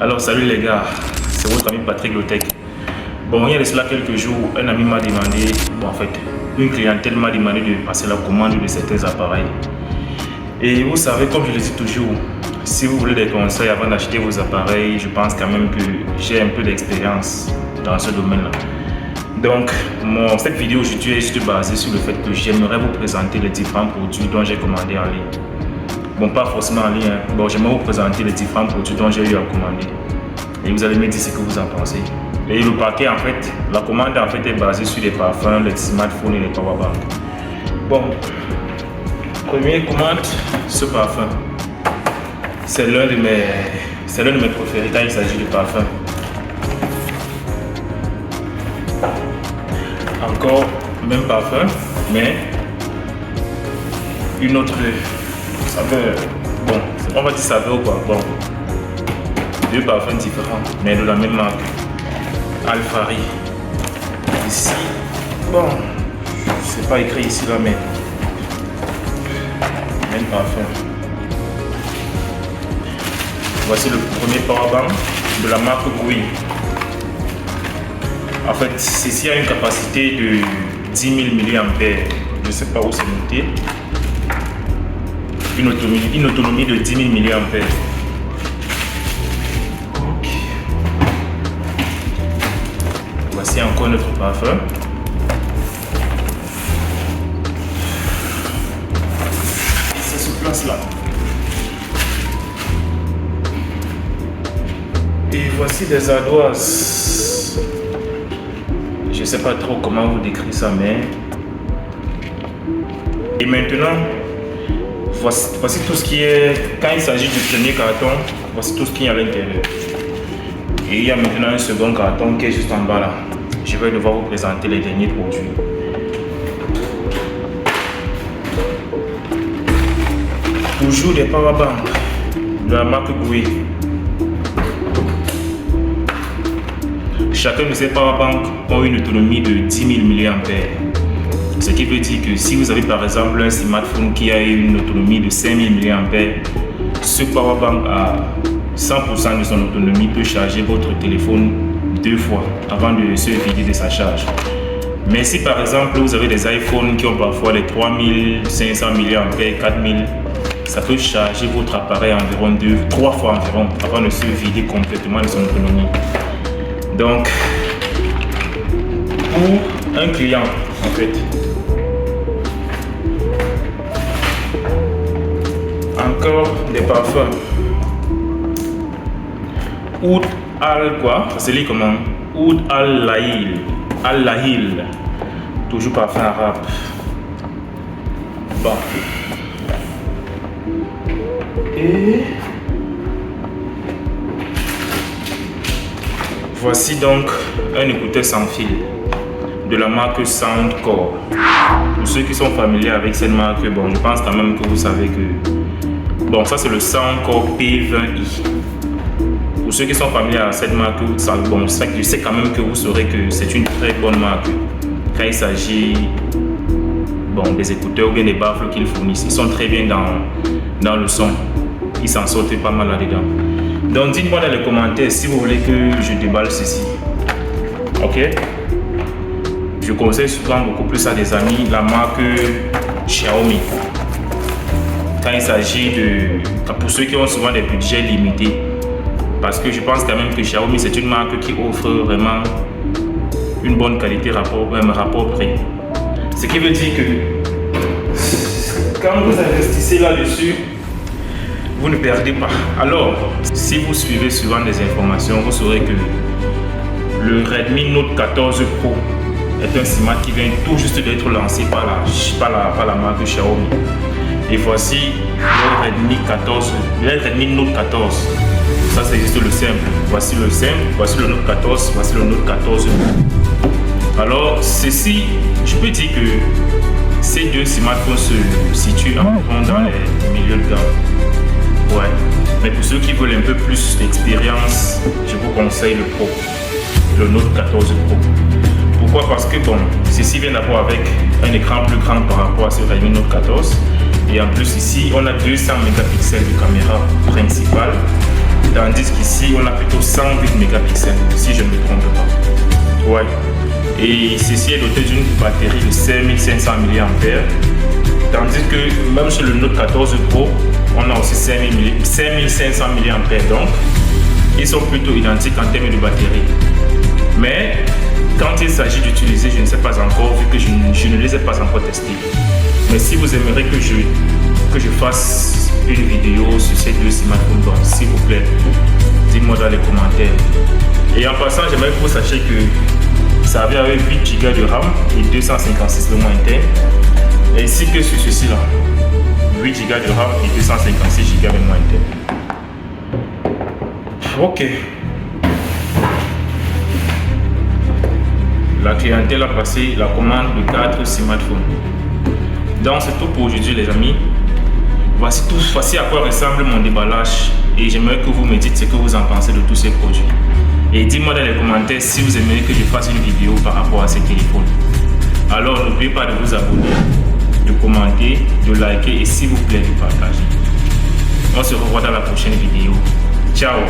Alors salut les gars, c'est votre ami Patrick Lotech. Bon, il y a de cela quelques jours, un ami m'a demandé, une clientèle m'a demandé de passer la commande de certains appareils. Et vous savez, comme je le dis toujours, si vous voulez des conseils avant d'acheter vos appareils, je pense quand même que j'ai un peu d'expérience dans ce domaine-là. Donc, cette vidéo aujourd'hui est juste basée sur le fait que j'aimerais vous présenter les différents produits dont j'ai commandé en ligne. Bon, pas forcément en ligne, hein. Bon, j'aimerais vous présenter les différents produits dont j'ai eu à commander. Et vous allez me dire ce que vous en pensez. Et le paquet, en fait, la commande en fait est basée sur les parfums, les smartphones et les powerbanks. Bon, première commande, ce parfum. C'est l'un de mes préférés quand il s'agit de parfum. Encore même parfum, mais une autre saveur. Bon, on va dire saveur quoi. Bon, deux parfums différents, mais de la même marque. Alfari. Ici, bon, c'est pas écrit ici là, mais même parfum. Voici le premier powerbank de la marque Gui. En fait, ceci a une capacité de 10 000 mAh. Je ne sais pas où c'est noté. Une autonomie de 10 000 mAh. Okay. Voici encore notre parfum. Et ça se place là. Et voici des ardoises. Je ne sais pas trop comment vous décrire ça, mais... Et maintenant, voici tout ce qui est... Quand il s'agit du premier carton, voici tout ce qu'il y a à l'intérieur. Et il y a maintenant un second carton qui est juste en bas là. Je vais devoir vous présenter les derniers produits. Toujours des powerbanks de la marque Gui. Chacun de ces powerbanks ont une autonomie de 10 000 mAh. Ce qui veut dire que si vous avez par exemple un smartphone qui a une autonomie de 5 000 mAh, ce powerbank à 100% de son autonomie peut charger votre téléphone 2 fois avant de se vider de sa charge. Mais si par exemple vous avez des iPhones qui ont parfois les 3500 mAh, 4000, ça peut charger votre appareil environ 3 fois environ avant de se vider complètement de son autonomie. Donc, pour un client, en fait, encore des parfums. Oud al quoi? Ça se lit comment? Oud al Lahil. Al Lahil. Toujours parfum arabe. Bon. Et voici donc un écouteur sans fil de la marque Soundcore. Pour ceux qui sont familiers avec cette marque, bon, je pense quand même que vous savez que... Bon, ça c'est le Soundcore P20i. Pour ceux qui sont familiers à cette marque, bon, je sais quand même que vous saurez que c'est une très bonne marque quand il s'agit des écouteurs ou bien des baffles qu'ils fournissent. Ils sont très bien dans le son. Ils s'en sortent pas mal là-dedans. Donc dites-moi dans les commentaires si vous voulez que je déballe ceci. Ok? Je conseille souvent beaucoup plus à des amis la marque Xiaomi. Quand il s'agit pour ceux qui ont souvent des budgets limités. Parce que je pense quand même que Xiaomi c'est une marque qui offre vraiment une bonne qualité rapport prix. Ce qui veut dire que quand vous investissez là-dessus, vous ne perdez pas. Alors, si vous suivez souvent des informations, vous saurez que le Redmi Note 14 Pro est un smart qui vient tout juste d'être lancé par la marque Xiaomi. Et voici le Redmi Note 14. Ça c'est juste le simple. Voici le simple, voici le Note 14, voici le Note 14 Pro. Alors, ceci, je peux dire que ces deux smartphones se situent environ dans les milieux de gamme. Ouais, mais pour ceux qui veulent un peu plus d'expérience, je vous conseille le Pro, le Note 14 Pro. Pourquoi? Parce que ceci vient d'abord avec un écran plus grand par rapport à ce Redmi Note 14. Et en plus ici, on a 200 mégapixels de caméra principale Tandis qu'ici, on a plutôt 108 mégapixels, si je ne me trompe pas. Ouais. Et ceci est doté d'une batterie de 5500 mAh. Tandis que même sur le Note 14 Pro, on a aussi 5500 mAh. Donc, ils sont plutôt identiques en termes de batterie. Mais quand il s'agit d'utiliser, je ne sais pas encore, vu que je ne les ai pas encore testés. Mais si vous aimeriez que je fasse une vidéo sur ces deux smartphones, donc s'il vous plaît, dites-moi dans les commentaires. Et en passant, j'aimerais que vous sachiez que ça vient avec 8 Go de RAM et 256 de mémoire interne. Ainsi que sur ceci-là, 8 Go de RAM et 256 Go de mémoire interne. Ok. La clientèle a passé la commande de 4 smartphones. Donc c'est tout pour aujourd'hui les amis. Voici à quoi ressemble mon déballage et j'aimerais que vous me dites ce que vous en pensez de tous ces produits. Et dites-moi dans les commentaires si vous aimeriez que je fasse une vidéo par rapport à ces téléphones. Alors n'oubliez pas de vous abonner, de commenter, de liker et s'il vous plaît de partager. On se revoit dans la prochaine vidéo. Ciao!